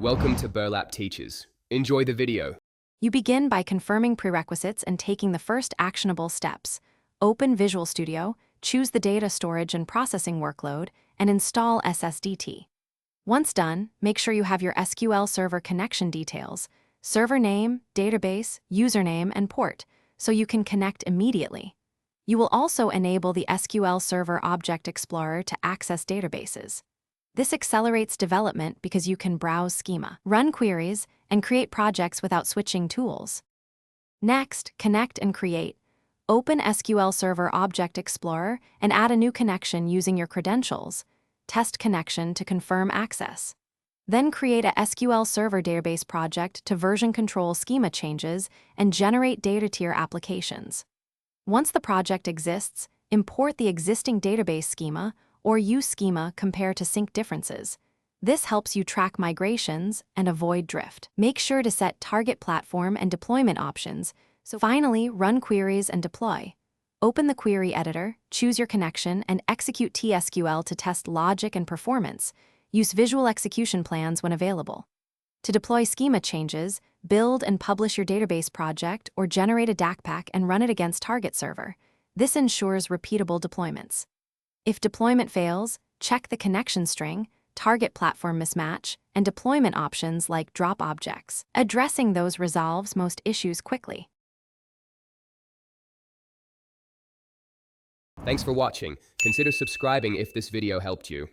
Welcome to Burlap Teachers. Enjoy the video. You begin by confirming prerequisites and taking the first actionable steps. Open Visual Studio, choose the data storage and processing workload, and install SSDT. Once done, make sure you have your SQL Server connection details, server name, database, username, and port, so you can connect immediately. You will also enable the SQL Server Object Explorer to access databases. This accelerates development because you can browse schema, run queries, and create projects without switching tools. Next, connect and create. Open SQL Server Object Explorer and add a new connection using your credentials. Test connection to confirm access. Then create a SQL Server database project to version control schema changes and generate data tier applications. Once the project exists, import the existing database schema or use schema compare to sync differences. This helps you track migrations and avoid drift. Make sure to set target platform and deployment options, so finally run queries and deploy. Open the query editor, choose your connection, and execute TSQL to test logic and performance. Use visual execution plans when available. To deploy schema changes, build and publish your database project or generate a DAC pack and run it against target server. This ensures repeatable deployments. If deployment fails, check the connection string, target platform mismatch, and deployment options like drop objects. Addressing those resolves most issues quickly. Thanks for watching. Consider subscribing if this video helped you.